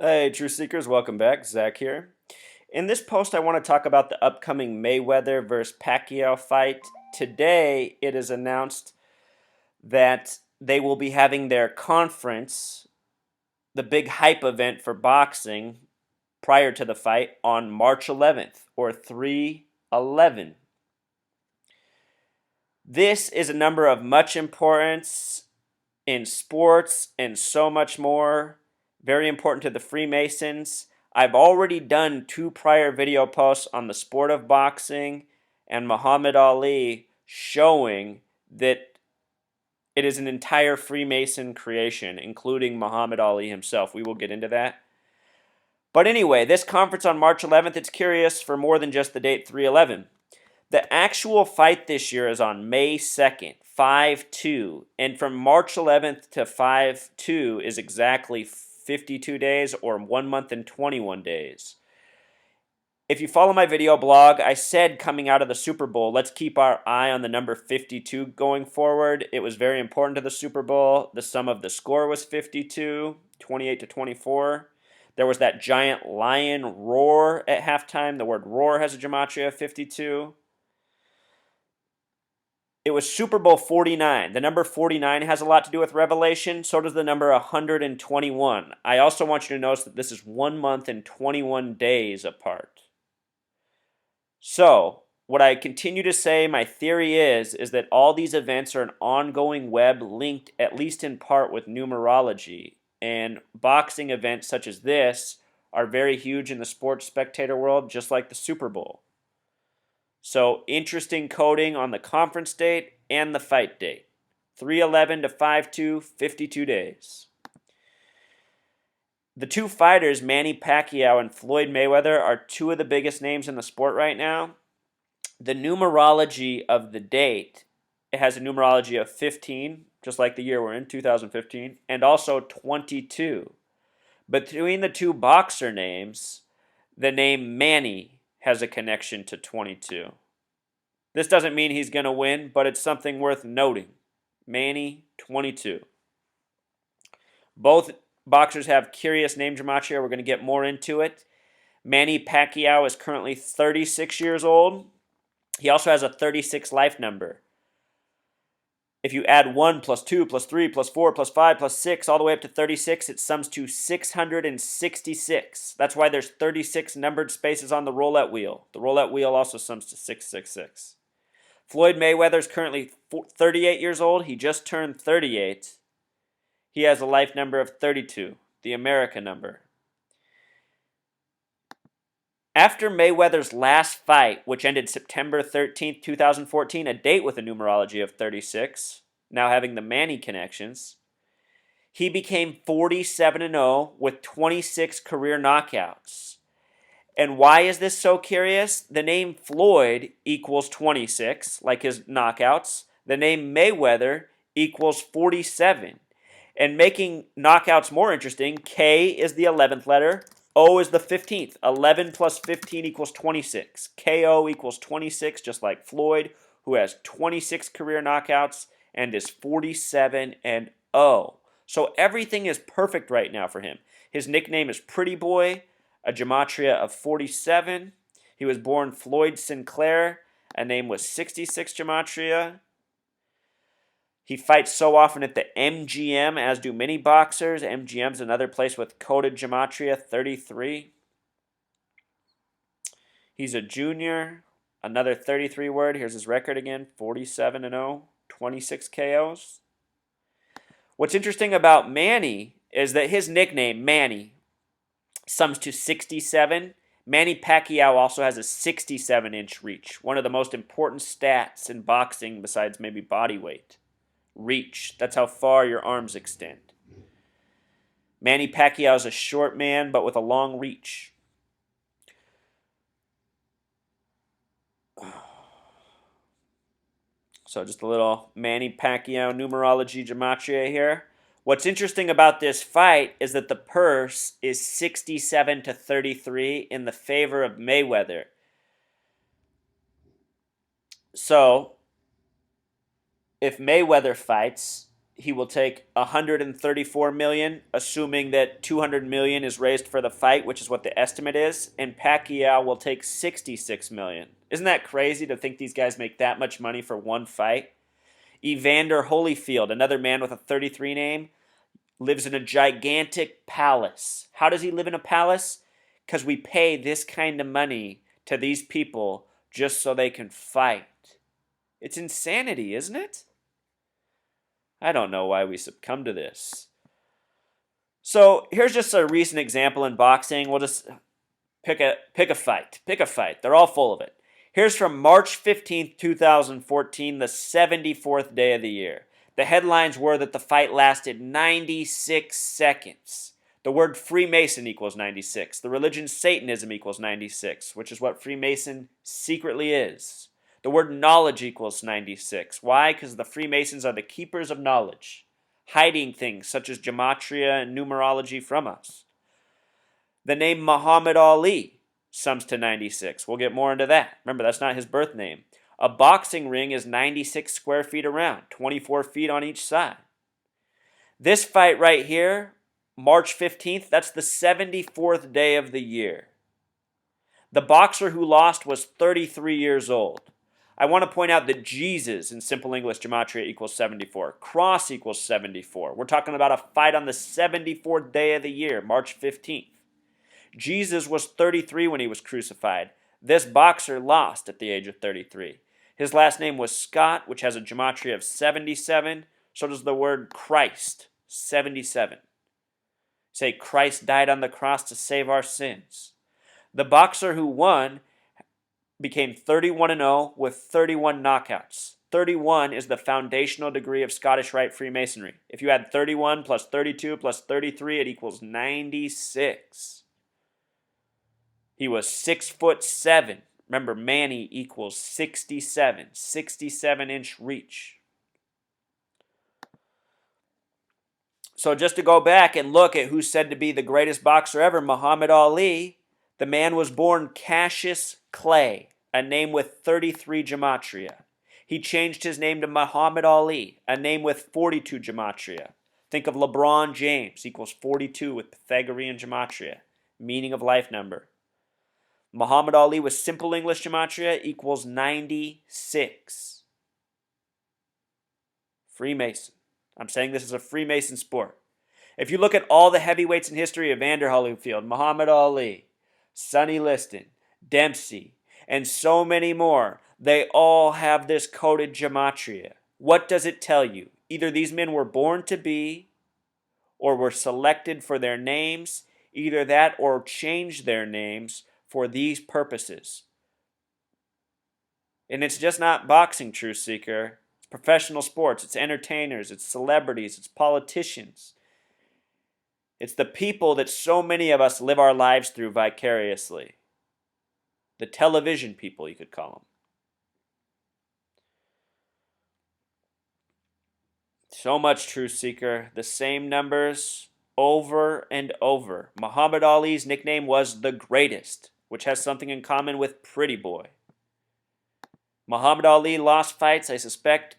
Hey, True Seekers, welcome back. Zach here. In this post, I want to talk about the upcoming Mayweather versus Pacquiao fight. Today, it is announced that they will be having their conference, the big hype event for boxing, prior to the fight on March 11th, or 3/11. This is a number of much importance in sports and so much more. Very important to the Freemasons. I've already done 2 prior video posts on the sport of boxing and Muhammad Ali showing that it is an entire Freemason creation, including Muhammad Ali himself. We will get into that. But anyway, this conference on March 11th, it's curious for more than just the date 3/11. The actual fight this year is on May 2nd, 5/2, and from March 11th to 5/2 is exactly 52 days or 1 month and 21 days. If you follow my video blog, I said coming out of the Super Bowl, let's keep our eye on the number 52 going forward. It was very important to the Super Bowl. The sum of the score was 52, 28-24. There was that giant lion roar at halftime. The word roar has a gematria of 52. It was Super Bowl 49. The number 49 has a lot to do with revelation. So does the number 121. I also want you to notice that this is 1 month and 21 days apart. So, what I continue to say, my theory is that all these events are an ongoing web linked at least in part with numerology. And boxing events such as this are very huge in the sports spectator world, just like the Super Bowl. So, interesting coding on the conference date and the fight date. 3/11 to 5/2, 52 days. The 2 fighters, Manny Pacquiao and Floyd Mayweather, are 2 of the biggest names in the sport right now. The numerology of the date, it has a numerology of 15, just like the year we're in, 2015, and also 22. Between the 2 boxer names, the name Manny has a connection to 22. This doesn't mean he's going to win, but it's something worth noting. Manny, 22. Both boxers have curious name gematria. We're going to get more into it. Manny Pacquiao is currently 36 years old. He also has a 36 life number. If you add 1 plus 2 plus 3 plus 4 plus 5 plus 6 all the way up to 36, it sums to 666. That's why there's 36 numbered spaces on the roulette wheel. The roulette wheel also sums to 666. Floyd Mayweather is currently 38 years old. He just turned 38. He has a life number of 32, the America number. After Mayweather's last fight, which ended September 13th, 2014, a date with a numerology of 36, now having the Manny connections, he became 47-0 with 26 career knockouts. And why is this so curious? The name Floyd equals 26, like his knockouts. The name Mayweather equals 47. And making knockouts more interesting, K is the 11th letter, O is the 15th. 11 plus 15 equals 26. KO equals 26, just like Floyd, who has 26 career knockouts and is 47-0. So everything is perfect right now for him. His nickname is Pretty Boy, a gematria of 47. He was born Floyd Sinclair, a name with 66 gematria. He fights so often at the MGM, as do many boxers. MGM's another place with coded gematria, 33. He's a junior, another 33 word. Here's his record again, 47-0, 26 KOs. What's interesting about Manny is that his nickname, Manny, sums to 67. Manny Pacquiao also has a 67-inch reach, one of the most important stats in boxing besides maybe body weight. Reach. That's how far your arms extend. Manny Pacquiao is a short man, but with a long reach. So just a little Manny Pacquiao numerology gematria here. What's interesting about this fight is that the purse is 67-33 in the favor of Mayweather. So if Mayweather fights, he will take 134 million, assuming that 200 million is raised for the fight, which is what the estimate is, and Pacquiao will take 66 million. Isn't that crazy to think these guys make that much money for one fight? Evander Holyfield, another man with a 33 name, lives in a gigantic palace. How does he live in a palace? Because we pay this kind of money to these people just so they can fight. It's insanity, isn't it? I don't know why we succumb to this. So here's just a recent example in boxing. We'll just pick a fight. Pick a fight. They're all full of it. Here's from March 15th, 2014, the 74th day of the year. The headlines were that the fight lasted 96 seconds. The word Freemason equals 96. The religion Satanism equals 96, which is what Freemason secretly is. The word knowledge equals 96. Why? Because the Freemasons are the keepers of knowledge, hiding things such as gematria and numerology from us. The name Muhammad Ali sums to 96. We'll get more into that. Remember, that's not his birth name. A boxing ring is 96 square feet around, 24 feet on each side. This fight right here, March 15th, that's the 74th day of the year. The boxer who lost was 33 years old. I want to point out that Jesus in simple English gematria equals 74. Cross equals 74. We're talking about a fight on the 74th day of the year, March 15th. Jesus was 33 when he was crucified. This boxer lost at the age of 33. His last name was Scott, which has a gematria of 77. So does the word Christ, 77. Say, Christ died on the cross to save our sins. The boxer who won became 31-0 with 31 knockouts. 31 is the foundational degree of Scottish Rite Freemasonry. If you add 31 plus 32 plus 33, it equals 96. He was 6'7". Remember, Manny equals 67. 67-inch reach. So just to go back and look at who's said to be the greatest boxer ever, Muhammad Ali, the man was born Cassius Clay, a name with 33 gematria. He changed his name to Muhammad Ali, a name with 42 gematria. Think of LeBron James equals 42 with Pythagorean gematria, meaning of life number. Muhammad Ali with simple English gematria equals 96. Freemason. I'm saying this is a Freemason sport. If you look at all the heavyweights in history, Evander Holyfield, Muhammad Ali, Sonny Liston, Dempsey, and so many more, they all have this coded gematria. What does it tell you? Either these men were born to be or were selected for their names, either that or changed their names for these purposes. And it's just not boxing, Truth Seeker. It's professional sports. It's entertainers. It's celebrities. It's politicians. It's the people that so many of us live our lives through vicariously. The television people, you could call them. So much, Truth Seeker. The same numbers over and over. Muhammad Ali's nickname was the Greatest, which has something in common with Pretty Boy. Muhammad Ali lost fights, I suspect,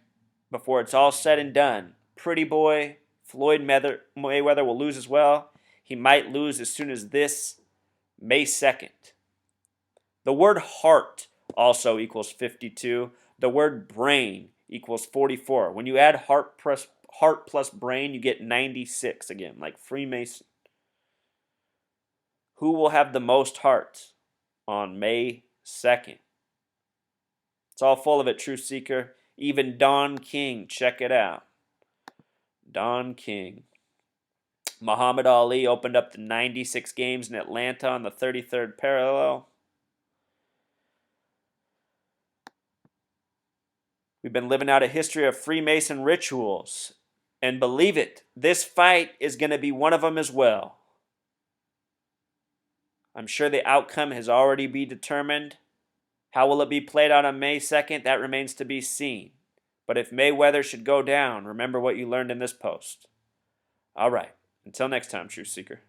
before it's all said and done. Pretty Boy, Floyd Mayweather will lose as well. He might lose as soon as this May 2nd. The word heart also equals 52. The word brain equals 44. When you add heart plus brain, you get 96 again, like Freemason. Who will have the most heart on May 2nd? It's all full of it, Truth Seeker. Even Don King, check it out. Don King. Muhammad Ali opened up the 96 games in Atlanta on the 33rd parallel. We've been living out a history of Freemason rituals. And believe it, this fight is going to be one of them as well. I'm sure the outcome has already been determined. How will it be played out on May 2nd? That remains to be seen. But if Mayweather should go down, remember what you learned in this post. All right. Until next time, Truth Seeker.